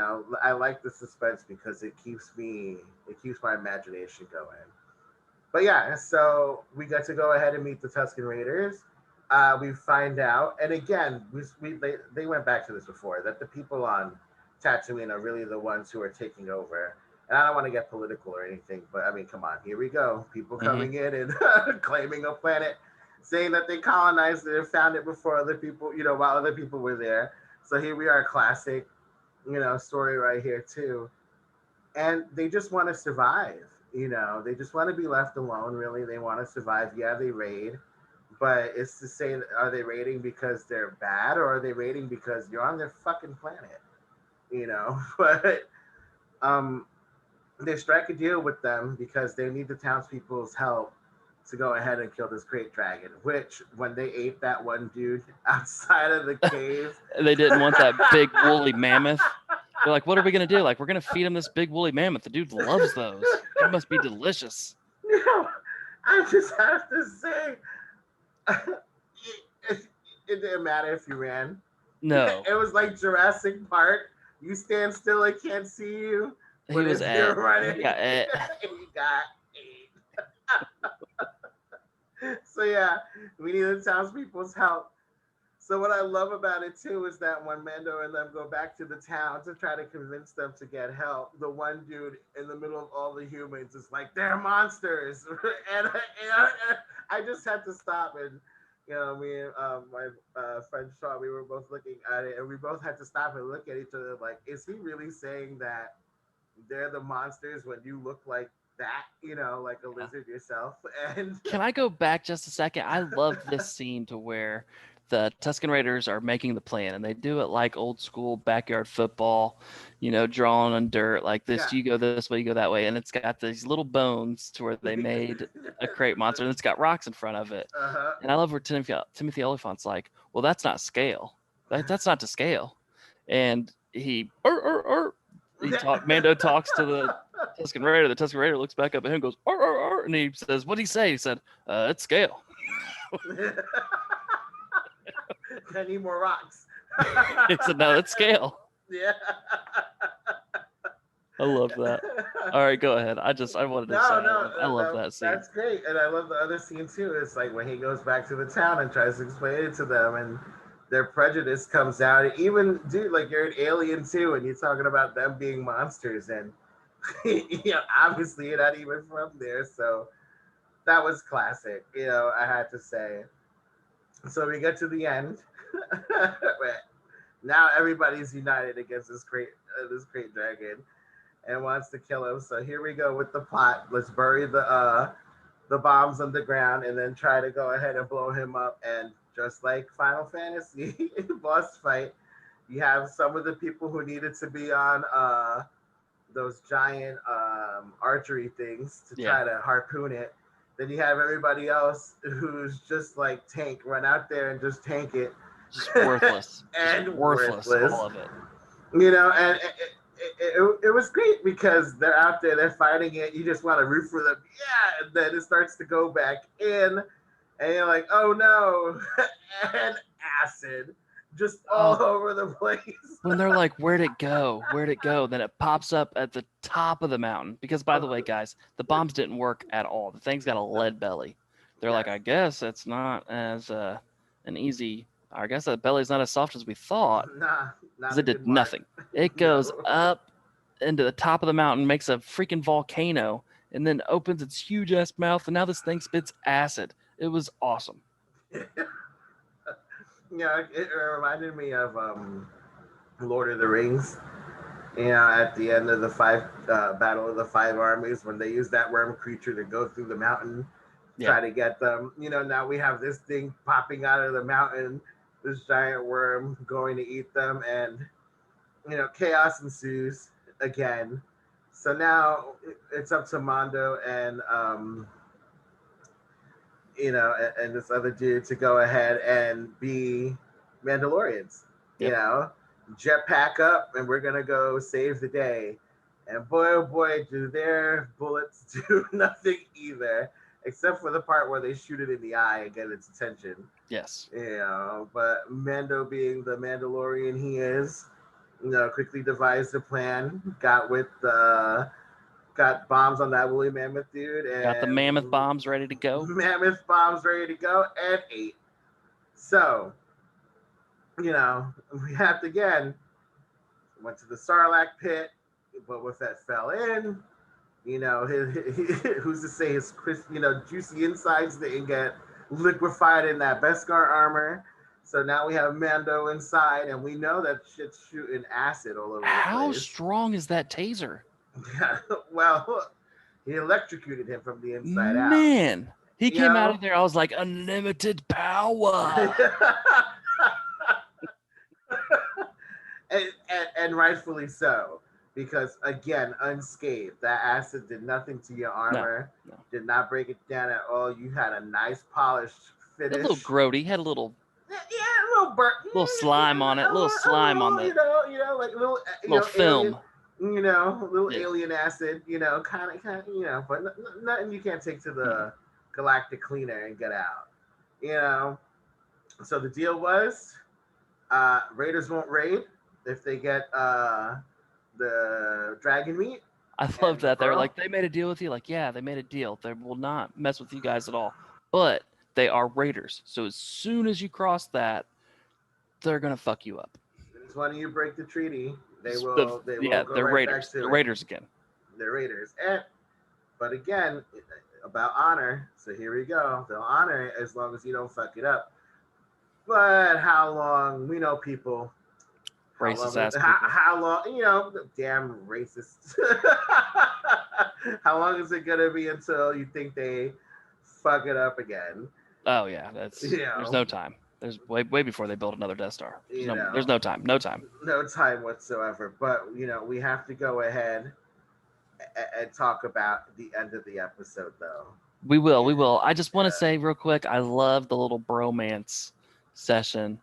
I like the suspense because it keeps my imagination going. But yeah, so we got to go ahead and meet the Tusken Raiders. We find out, and again, they went back to this before, that the people on Tatooine are really the ones who are taking over. And I don't want to get political or anything, but I mean, come on, here we go. People coming in and claiming a planet, saying that they colonized it and found it before other people, while other people were there. So here we are, classic, story right here too. And they just want to survive. They just want to be left alone. Really, they want to survive. Yeah, they raid. But it's to say, are they raiding because they're bad, or are they raiding because you're on their fucking planet? But they strike a deal with them because they need the townspeople's help to go ahead and kill this great dragon. Which, when they ate that one dude outside of the cave, They didn't want that big woolly mammoth. They're like, what are we gonna do? Like, we're gonna feed him this big woolly mammoth. The dude loves those. It must be delicious. you know, I just have to say, it didn't matter if you ran. No, It was like Jurassic Park. You stand still, I can't see you. he But was if you're at. He running, got at. you got ate. So yeah, we need the townspeople's help. So what I love about it too is that when Mando and them go back to the town to try to convince them to get help, the one dude in the middle of all the humans is like, "They're monsters," and I just had to stop and. Me and my friend Shaw, we were both looking at it, and we both had to stop and look at each other. Like, is he really saying that they're the monsters when you look like that? Like a lizard yourself. And Can I go back just a second? I loved this scene to where the Tusken Raiders are making the plan, and they do it like old school backyard football, drawing on dirt like this. yeah, You go this way, you go that way, and it's got these little bones to where they made a crate monster, and it's got rocks in front of it. uh-huh. And I love where Timothy Olyphant's like, "Well, that's not scale. That's not to scale." And Mando talks to the Tusken Raider. The Tusken Raider looks back up at him and goes, "Arr, arr, arr," and he says, "What'd he say?" He said, "It's scale." I need more rocks. He said, "No, that's scale." Yeah. I love that. All right, go ahead. I wanted to say, I love that scene. That's great, and I love the other scene too. It's like when he goes back to the town and tries to explain it to them, and their prejudice comes out. Even, dude, like, you're an alien too, and you're talking about them being monsters, and obviously you're not even from there. So that was classic. I had to say. So we get to the end. Now everybody's united against this great dragon and wants to kill him. So here we go with the plot. Let's bury the bombs underground and then try to go ahead and blow him up. And just like Final Fantasy boss fight, you have some of the people who needed to be on those giant archery things to try to harpoon it. Then you have everybody else who's just like tank, run out there and just tank it. Just worthless. And just worthless. All of it. And it was great because they're out there, they're fighting it. You just want to root for them. Yeah. And then it starts to go back in. And you're like, oh no. And acid just all over the place. When they're like, where'd it go? Where'd it go? Then it pops up at the top of the mountain. Because, by the way, guys, the bombs didn't work at all. The thing's got a lead belly. They're like, I guess it's not as an easy. I guess that belly's not as soft as we thought. Nah, because it did nothing. It goes up into the top of the mountain, makes a freaking volcano, and then opens its huge ass mouth. And now this thing spits acid. It was awesome. Yeah, it reminded me of Lord of the Rings. At the end of the Battle of the Five Armies, when they use that worm creature to go through the mountain, try to get them. Now we have this thing popping out of the mountain, this giant worm going to eat them, and chaos ensues again. So now it's up to Mando and and this other dude to go ahead and be Mandalorians. Jetpack up, and we're gonna go save the day. And boy, oh boy, do their bullets do nothing either, except for the part where they shoot it in the eye and get its attention. Yes. But Mando, being the Mandalorian he is, quickly devised a plan. Got bombs on that woolly mammoth dude, and got the mammoth bombs ready to go. Mammoth bombs ready to go, and ate. So, we have to again went to the Sarlacc pit, but Fett fell in. Who's to say his juicy insides didn't get liquefied in that Beskar armor. So now we have Mando inside, and we know that shit's shooting acid all over the place. How strong is that taser? Yeah, well, he electrocuted him from the inside out. Man, he came out of there. I was like, unlimited power. and rightfully so. because again, unscathed. That acid did nothing to your No, armor, no. did not break it down at all. You had a nice polished A little finish. grody. Had a little Yeah, a little burnt, little slime on it. Little slime on the like little, little alien, film. little Yeah. alien acid, kind of, but nothing you can't take to Mm. the galactic cleaner and get out, you know. So the deal was, Raiders won't raid if they get the dragon meat I love and the that. They're pearl. like, they made a deal with you. Like, yeah, they made a deal. They will not mess with you guys at all. But they are raiders. So as soon as you cross that, they're gonna fuck you up. As one of you break the treaty, The, they will yeah, go they're right back raiders. to They're it. raiders again. They're Raiders. But again, about honor. So here we go. They'll honor it as long as you don't fuck it up. But how long? We know people. How Racist long? ass people. How long? Damn racist. How long is it gonna be until you think they fuck it up again? Oh yeah, You there's know. no time. There's way before they build another Death Star. You There's know. no time. No time. No time whatsoever. But we have to go ahead and talk about the end of the episode, though. We will. Yeah. We will. I just want to say real quick, I love the little bromance session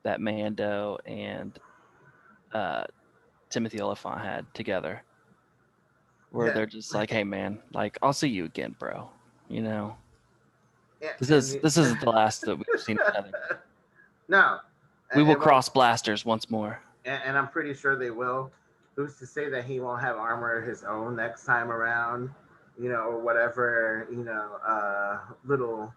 that Mando and uh, Timothy Oliphant had together, where Yeah. they're just like, "Hey, man, like I'll see you again, bro. You know, Yeah, this is the last that we've seen each other. no, We will it won't, cross blasters once more." and I'm pretty sure they will. Who's to say that he won't have armor of his own next time around? Or whatever. Little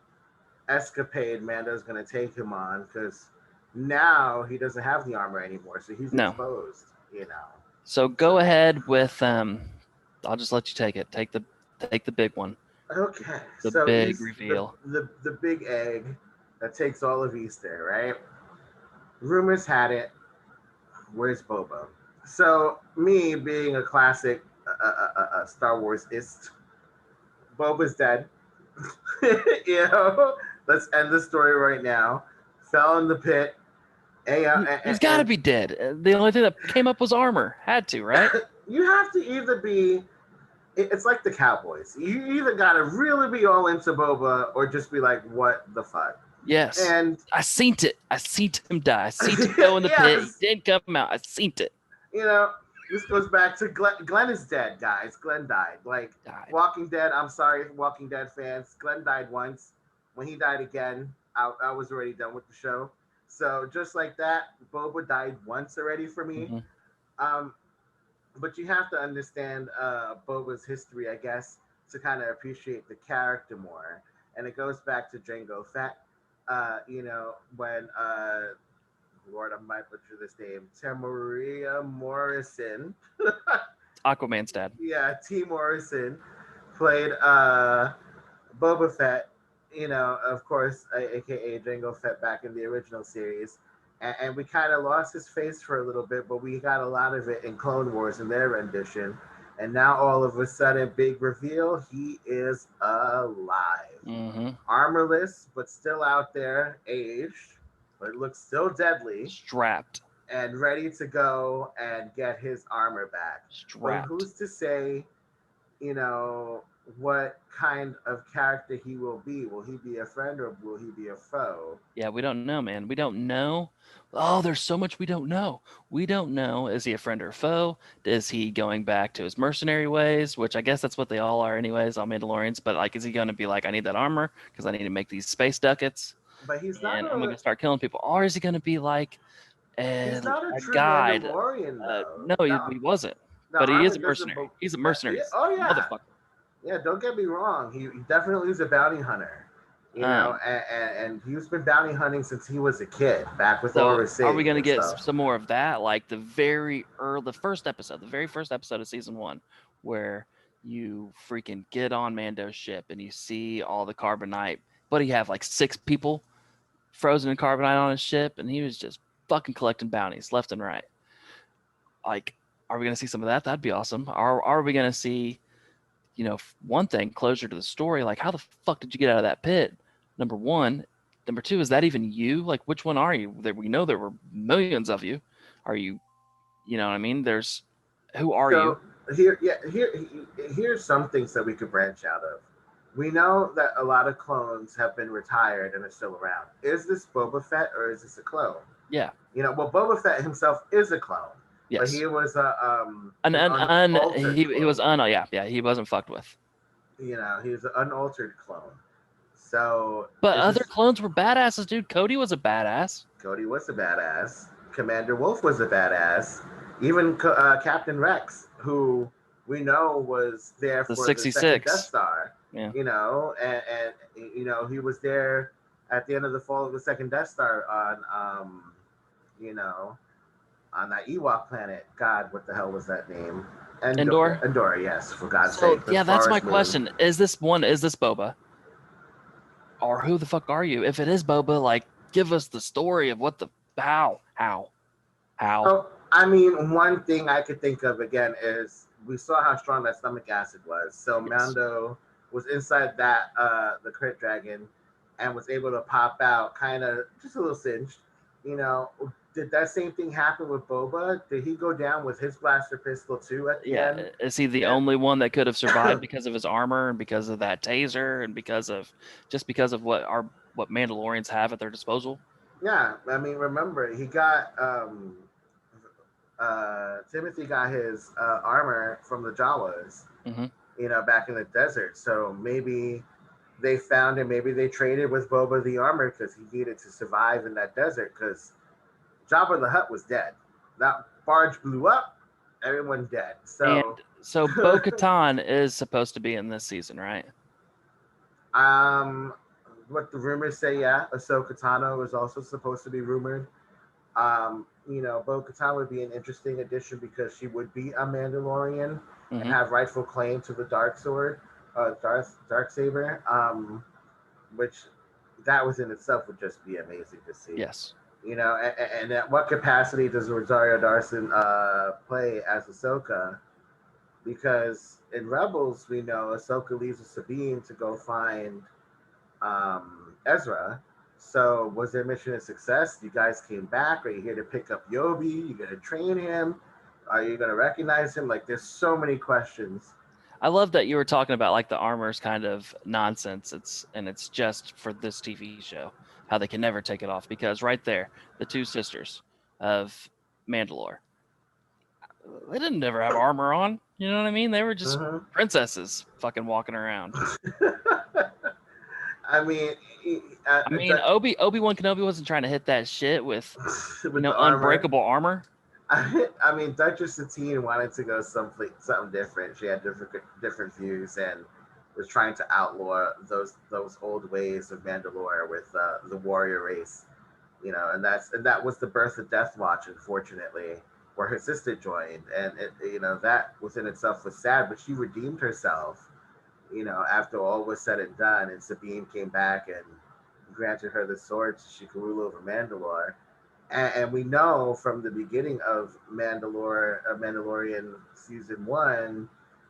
escapade Mando's gonna take him on, because now he doesn't have the armor anymore, so he's No. exposed. You know. So go ahead with I'll just let you take it. Take the big one. Okay, The so big East reveal. the big egg that takes all of Easter, right? Rumors had it. Where's Boba? So me being a classic Star Wars-ist, Boba's dead. you know, let's end the story right now. Fell in the pit. He's got to be dead. The only thing that came up was armor. Had to, right? You have to either be. It's like the Cowboys. You either gotta really be all into Boba or just be like, "What the fuck?" Yes. And I seen it. I seen him die. I seen him go in the pit. He didn't come out. I seen it. This goes back to Glenn. Glenn is dead, guys. Glenn died. Died. Walking Dead. I'm sorry, Walking Dead fans. Glenn died once. When he died again, I was already done with the show. So just like that, Boba died once already for me. Mm-hmm. But you have to understand Boba's history, I guess, to kind of appreciate the character more. And it goes back to Jango Fett. When Lord, I might butcher this name, Temuria Morrison. Aquaman's dad. Yeah, T. Morrison played Boba Fett. Of course, aka Jango Fett back in the original series. And we kind of lost his face for a little bit, but we got a lot of it in Clone Wars in their rendition. And now all of a sudden, big reveal, he is alive. Mm-hmm. Armorless, but still out there, aged, but looks still deadly. Strapped. And ready to go and get his armor back. Strapped. But who's to say, what kind of character he will be? Will he be a friend or will he be a foe? Yeah, we don't know, man. We don't know. Oh, there's so much we don't know. We don't know. Is he a friend or a foe? Is he going back to his mercenary ways? Which I guess that's what they all are, anyways, all Mandalorians. But like, is he going to be like, I need that armor because I need to make these space ducats, But he's and not I'm going to start killing people? Or is he going to be like he's not a a true guide? Mandalorian though. No, he wasn't. The But he is armor a doesn't. mercenary. He's a mercenary. Oh yeah. Motherfucker. Yeah, don't get me wrong. He definitely is a bounty hunter. And he's been bounty hunting since he was a kid, back with So Aura are we going to get stuff. some more of that? Like the very first episode of season 1, where you freaking get on Mando's ship and you see all the carbonite, but he have like 6 people frozen in carbonite on his ship, and he was just fucking collecting bounties left and right. Like, are we going to see some of that? That'd be awesome. Are we going to see, one thing, closure to the story? Like, how the fuck did you get out of that pit? Number one. Number two, is that even you? Like, which one are you? We know there were millions of you. Are you, you know what I mean? There's Who are you? So here's some things that we could branch out of. We know that a lot of clones have been retired and are still around. Is this Boba Fett or is this a clone? Yeah. Well, Boba Fett himself is a clone, but Yes. he was An an he unaltered he was clone. yeah, he wasn't fucked with. He was an unaltered clone. So But is other this clones were badasses, dude. Cody was a badass. Cody was a badass. Commander Wolf was a badass. Even Captain Rex, who we know was there The for the second Death 66. Star, Yeah. and he was there at the end of the fall of the second Death Star on you know on that Ewok planet. God, what the hell was that name? Endor. Endor, yes, for God's So sake, the yeah, that's my forest moon. question. Is this Boba? Or who the fuck are you? If it is Boba, like give us the story of what the how. So, I mean, one thing I could think of again is we saw how strong that stomach acid was. So Yes. Mando was inside that the crit dragon and was able to pop out kind of just a little singed. You know, did that same thing happen with Boba? Did he go down with his blaster pistol too at the Yeah, end? is he the And only one that could have survived because of his armor and because of that taser and because of what Mandalorians have at their disposal? yeah, I mean, remember he got Timothy got his armor from the Jawas, Hmm. back in the desert. So maybe they found him. Maybe they traded with Boba the armor because he needed to survive in that desert. Because Jabba the Hutt was dead. That barge blew up. Everyone dead. So, And so Bo-Katan is supposed to be in this season, right? um, what the rumors say, yeah, Ahsoka Tano is also supposed to be rumored. Bo Katan would be an interesting addition because she would be a Mandalorian and Hmm. have rightful claim to the dark sword, dark saber. Which that was in itself would just be amazing to see. Yes. And at what capacity does Rosario Dawson play as Ahsoka? Because in Rebels, we know Ahsoka leaves with Sabine to go find Ezra. So was their mission a success? You guys came back. Are you here to pick up Yobi? You gonna train him? Are you gonna recognize him? Like, there's so many questions. I love that you were talking about like the armor's kind of nonsense. It's just for this TV show, how they can never take it off because right there, the two sisters of Mandalore, they didn't never have armor on. You know what I mean? They were just Mm-hmm. princesses fucking walking around. I mean, I mean, Obi-Wan Kenobi wasn't trying to hit that shit with, with the armor. unbreakable armor. I mean, Duchess Satine wanted to go something different. She had different views and was trying to outlaw those old ways of Mandalore with the warrior race. And that was the birth of Death Watch, unfortunately, where her sister joined, and that within itself was sad. But she redeemed herself, after all was said and done, and Sabine came back and granted her the sword so she could rule over Mandalore. And we know from the beginning of Mandalorian season one,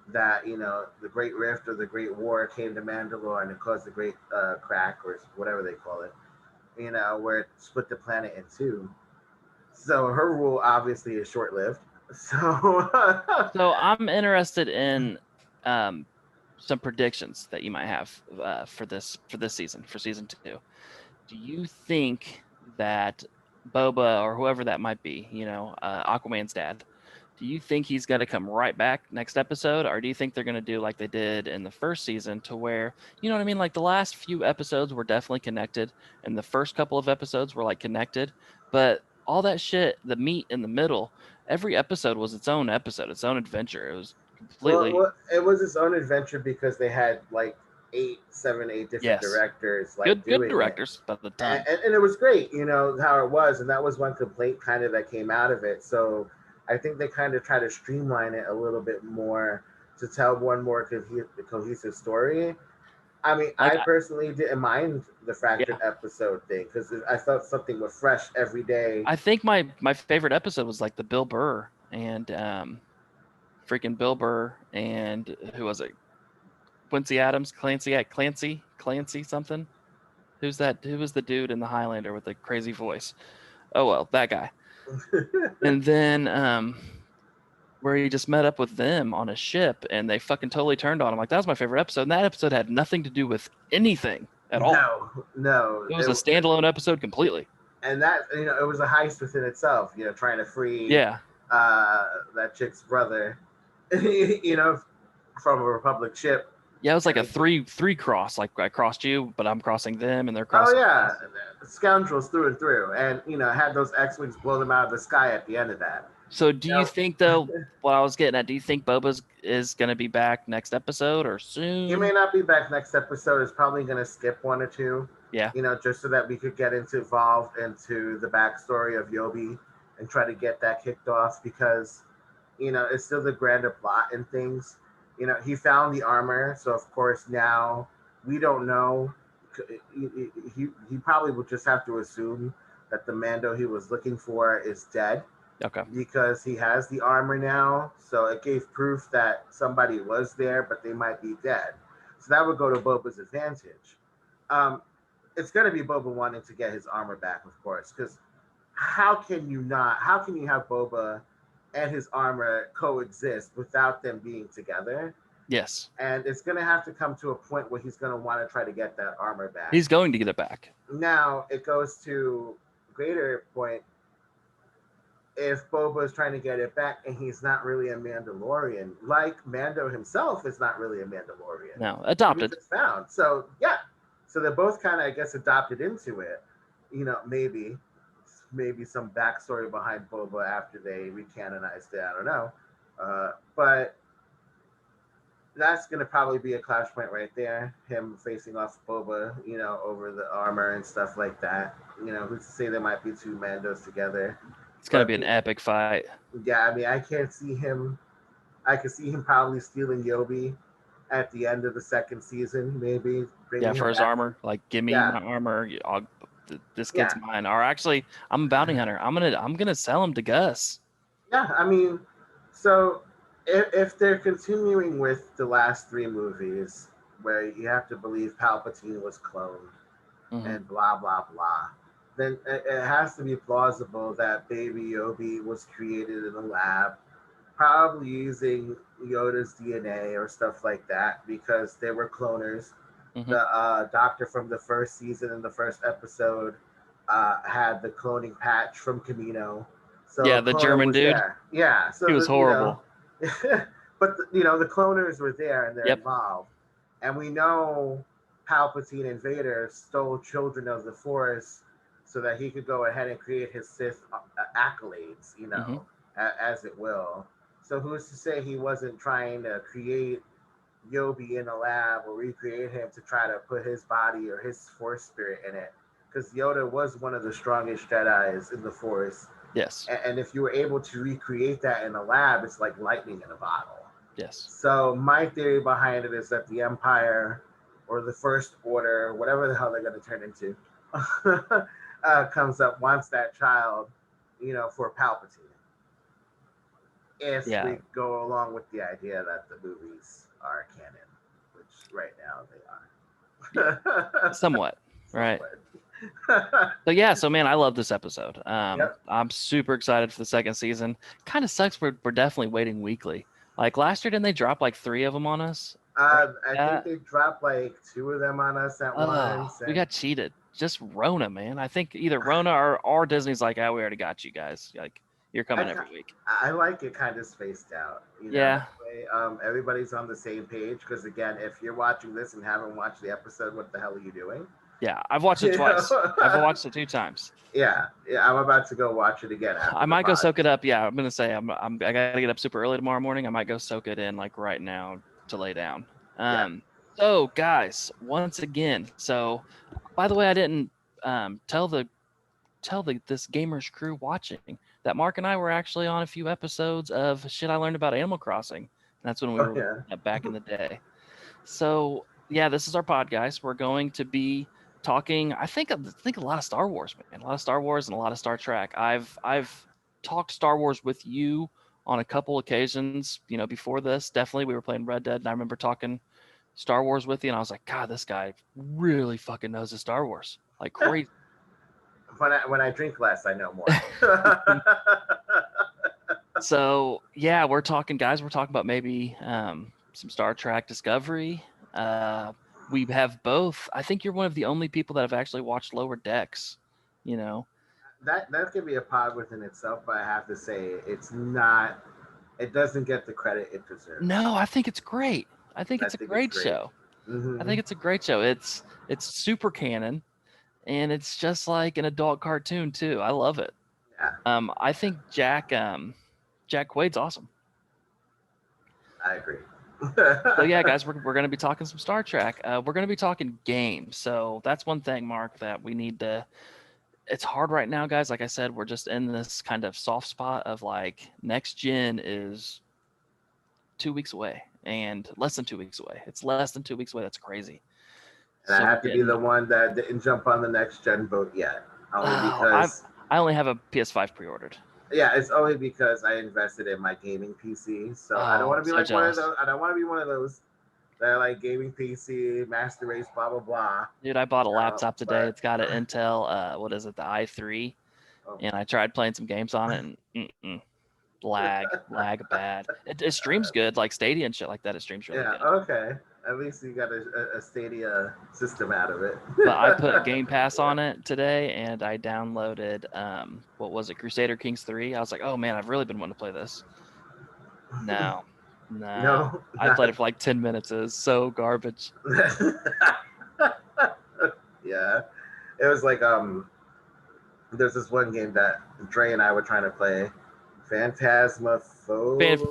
that the Great Rift or the Great War came to Mandalore and it caused the Great Crack or whatever they call it, where it split the planet in two. So her rule obviously is short lived. So So I'm interested in um, some predictions that you might have for this season, for season 2. Do you think that Boba or whoever that might be, Aquaman's dad, do you think he's going to come right back next episode, or do you think they're going to do like they did in the first season, to where, you know what I mean? Like the last few episodes were definitely connected, and the first couple of episodes were like connected, but all that shit, the meat in the middle, every episode was its own episode, its own adventure. It was completely it was its own adventure because they had like 8 different yes, directors like good doing it. directors by the and, time. and, and it was great, how it was, and that was one complaint kind of that came out of it. So I think they kind of try to streamline it a little bit more to tell one more cohesive story. I mean, Like I personally didn't mind the fractured yeah, episode thing because I felt something was fresh every day. I think my favorite episode was like the Bill Burr and freaking Bill Burr and who was it? Quincy Adams, Clancy something. Who's that? Who was the dude in the Highlander with the crazy voice? Oh well, that guy. And then where he just met up with them on a ship and they fucking totally turned on him. Like, that was my favorite episode. And that episode had nothing to do with anything at all. No, no. It was a standalone episode completely. And that, it was a heist within itself. Trying to free Yeah. that chick's brother, from a Republic ship. Yeah, it was like And a three cross. Like, I crossed you, but I'm crossing them and they're oh crossing yeah, us. scoundrels through and through, and had those X-wings blow them out of the sky at the end of that. So do you think, though, what I was getting at, do you think Boba is going to be back next episode or soon? He may not be back next episode. It's probably going to skip one or two. Yeah. Just so that we could get involved into the backstory of Yobi and try to get that kicked off, because, it's still the grander plot and things. He found the armor, so of course now we don't know. He probably would just have to assume that the Mando he was looking for is dead. Okay. Because he has the armor now, so it gave proof that somebody was there, but they might be dead. So that would go to Boba's advantage. It's going to be Boba wanting to get his armor back, of course, because how can you have Boba and his armor coexist without them being together? Yes. And it's going to have to come to a point where he's going to want to try to get that armor back. He's going to get it back. Now, it goes to a greater point. If Boba is trying to get it back and he's not really a Mandalorian, like Mando himself is not really a Mandalorian. No, adopted. It's found. So, yeah. So they're both kind of, I guess, adopted into it. Maybe some backstory behind Boba after they recanonized it. I don't know. But that's going to probably be a clash point right there. Him facing off Boba, over the armor and stuff like that. Who's to say there might be two Mandos together. It's going to be an epic fight. Yeah, I mean, I could see him probably stealing Yobi at the end of the second season, maybe. Yeah, for his armor. Like, give me my armor. This kid's mine. Or actually, I'm a bounty hunter. I'm gonna sell him to Gus. Yeah, I mean, so if they're continuing with the last three movies, where you have to believe Palpatine was cloned and blah blah blah, then it has to be plausible that Baby Yobi was created in a lab, probably using Yoda's DNA or stuff like that, because they were cloners. The doctor from the first season in the first episode had the cloning patch from Camino. So yeah, the German dude. There. Yeah, so he was horrible. But the cloners were there and they're involved, and we know Palpatine and Vader stole children of the Force so that he could go ahead and create his Sith accolades, as it will. So who's to say he wasn't trying to create Yobi in a lab or recreate him to try to put his body or his Force spirit in it? Because Yoda was one of the strongest Jedis in the Force. Yes. And if you were able to recreate that in a lab, it's like lightning in a bottle. Yes. So my theory behind it is that the Empire or the First Order, whatever the hell they're going to turn into, comes up, wants that child, for Palpatine. If we go along with the idea that the movies are canon, which right now they are. Somewhat, right? So man, I love this episode. I'm super excited for the second season. Kind of sucks we're definitely waiting weekly. Like last year, didn't they drop like 3 of them on us? I think they dropped like 2 of them on us at once. We got cheated. Just Rona, man. I think either Rona or Disney's like, we already got you guys. Like, you're coming every week. I like it kind of spaced out. Yeah. Everybody's on the same page, because again, if you're watching this and haven't watched the episode, what the hell are you doing? Yeah, I've watched it twice. I've watched it 2 times. Yeah, I'm about to go watch it again. I might go soak it up. Yeah, I'm gonna say I gotta get up super early tomorrow morning. I might go soak it in like right now to lay down. So guys, once again, so by the way, I didn't tell this Gamerish crew watching that Mark and I were actually on a few episodes of Shit I Learned About Animal Crossing. That's when we were back in the day. So yeah, this is our pod, guys. We're going to be talking. I think a lot of Star Wars, man. A lot of Star Wars and a lot of Star Trek. I've talked Star Wars with you on a couple occasions. Before this, definitely we were playing Red Dead, and I remember talking Star Wars with you, and I was like, God, this guy really fucking knows his Star Wars, like crazy. When I drink less, I know more. So yeah, we're talking, guys. We're talking about maybe some Star Trek Discovery. We have both. I think you're one of the only people that have actually watched Lower Decks. You know, That could be a pod within itself, but I have to say it's not. It doesn't get the credit it deserves. no, I think it's great. I think I it's a think it's great great. show. I Hmm. think it's a great show. It's super canon, and it's just like an adult cartoon too. I love it. Yeah, I think Jack Quaid's awesome. I agree. So yeah, guys, we're going to be talking some Star Trek. We're going to be talking games. So that's one thing, Mark, that we need to. It's hard right now, guys. Like I said, we're just in this kind of soft spot of like next gen is 2 weeks away, and less than 2 weeks away. It's less than 2 weeks away. That's crazy. And I So we're have to be getting. the one that didn't jump on the next gen boat yet, only Oh, because I only have a PS5 pre-ordered. yeah, it's only because I invested in my gaming PC. So I don't Oh, want I'm to be so like one of jealous. those. I don't want to be one of those that are like gaming PC, master race, blah blah blah. Dude, I bought a laptop today. But It's got an Intel, what is it, the i3, oh. and I tried playing some games on it, and lag bad. It streams good, like Stadia and shit like that. It streams really Yeah, good. okay. At least you got a Stadia system out of it. But I put Game Pass on it today, and I downloaded what was it, Crusader Kings 3. I was like, oh man, I've really been wanting to play this. No, no, No, I played not. it for like 10 minutes. It was so garbage. Yeah, it was like there's this one game that Dre and I were trying to play, Phasmophobia.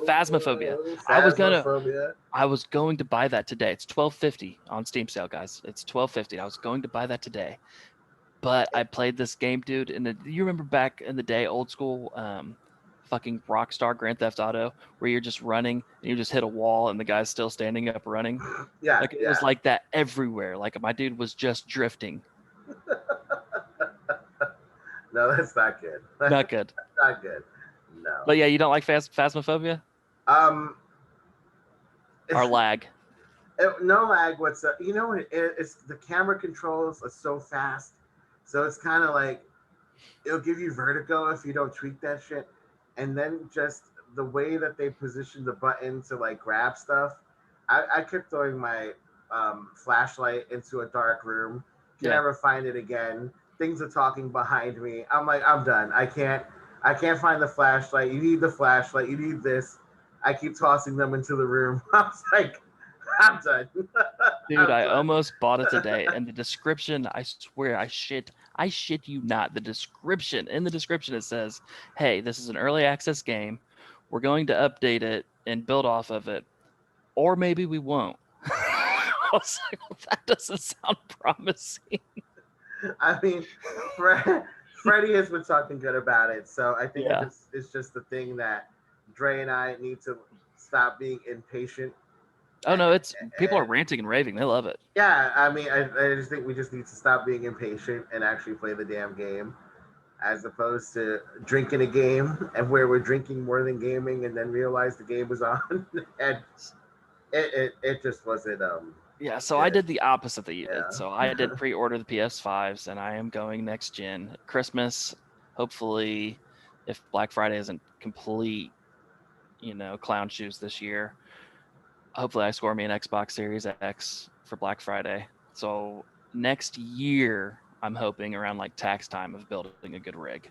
Phasmophobia. I was going to buy that today. It's 12.50 on Steam sale, guys. It's 12.50. I was going to buy that today, but I played this game, dude. And you remember back in the day, old school, fucking Rockstar Grand Theft Auto, where you're just running and you just hit a wall and the guy's still standing up running. Yeah, Like it was yeah. like that everywhere. Like my dude was just drifting. No, that's not good. Not good. Not good. No. But yeah, you don't like Phasmophobia Um, or lag? no lag whatsoever. You know, it's the camera controls are so fast, so it's kind of like it'll give you vertigo if you don't tweak that shit. And then just the way that they position the button to like grab stuff, I kept throwing my flashlight into a dark room. Can Yeah. never find it again. Things are talking behind me. I'm like, I'm done. I can't find the flashlight. You need the flashlight. You need this. I keep tossing them into the room. I was like, I'm done. Dude, I'm I done. almost bought it today, and the description, I swear, I shit you not. In the description, it says, "Hey, this is an early access game. We're going to update it and build off of it, or maybe we won't." I was like, well, that doesn't sound promising. I mean, Freddie has been talking good about it, so I think Yeah. it's just the thing that Dre and I need to stop being impatient. Oh no, it's people are And ranting and raving. They love it. yeah, I mean, I just think we just need to stop being impatient and actually play the damn game, as opposed to drinking a game and where we're drinking more than gaming, and then realize the game was on, and it just wasn't Yeah, so I good. did the opposite that you did. Yeah, So I did pre-order the PS5s, and I am going next gen. Christmas, hopefully, if Black Friday isn't complete, clown shoes this year, hopefully I score me an Xbox Series X for Black Friday. So next year, I'm hoping around like tax time of building a good rig.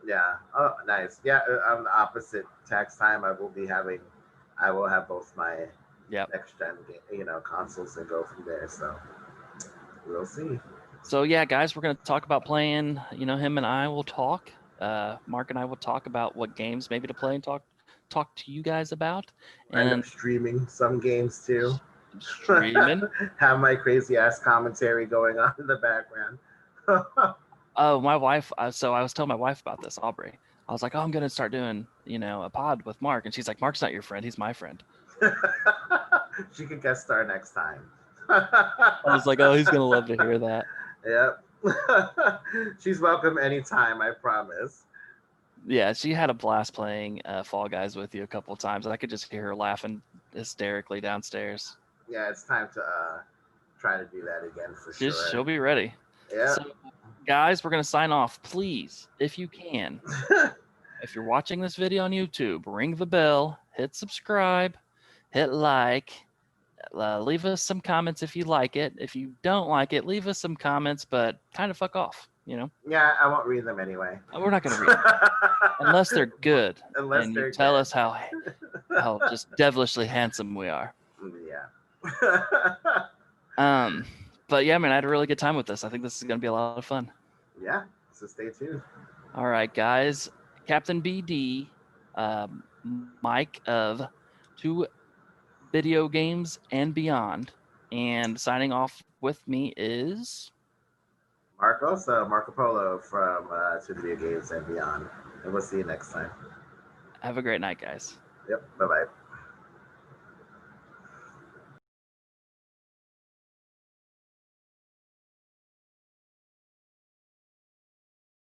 yeah. Oh, nice. Yeah, I'm the opposite. Tax time, I will have both my Yep. next gen, consoles and go from there. So we'll see. So yeah, guys, we're gonna talk about playing. Him and I will talk. Mark and I will talk about what games maybe to play and talk to you guys about, End and up streaming some games too. streaming. Have my crazy ass commentary going on in the background. Oh, my wife. So I was telling my wife about this, Aubrey. I was like, oh, I'm gonna start doing, a pod with Mark, and she's like, Mark's not your friend. He's my friend. She could guest star next time. I was like, oh, he's gonna love to hear that. Yep. She's welcome anytime, I promise. Yeah, she had a blast playing Fall Guys with you a couple of times. I could just hear her laughing hysterically downstairs. Yeah, it's time to try to do that again for She'll sure. be ready. Yeah. So, guys, we're gonna sign off. Please, if you can, if you're watching this video on YouTube, ring the bell, hit subscribe, hit like, leave us some comments if you like it. If you don't like it, leave us some comments, but kind of fuck off, you know? Yeah, I won't read them anyway. We're not going to read them unless they're good. Unless And you they're tell good. us how just devilishly handsome we are. Yeah. But yeah, man, I had a really good time with this. I think this is going to be a lot of fun. Yeah, so stay tuned. All right, guys. Captain BD, Mike of Two Video Games and Beyond. And signing off with me is Marco Polo from To Video Games and Beyond. And we'll see you next time. have a great night, guys. Yep, bye bye.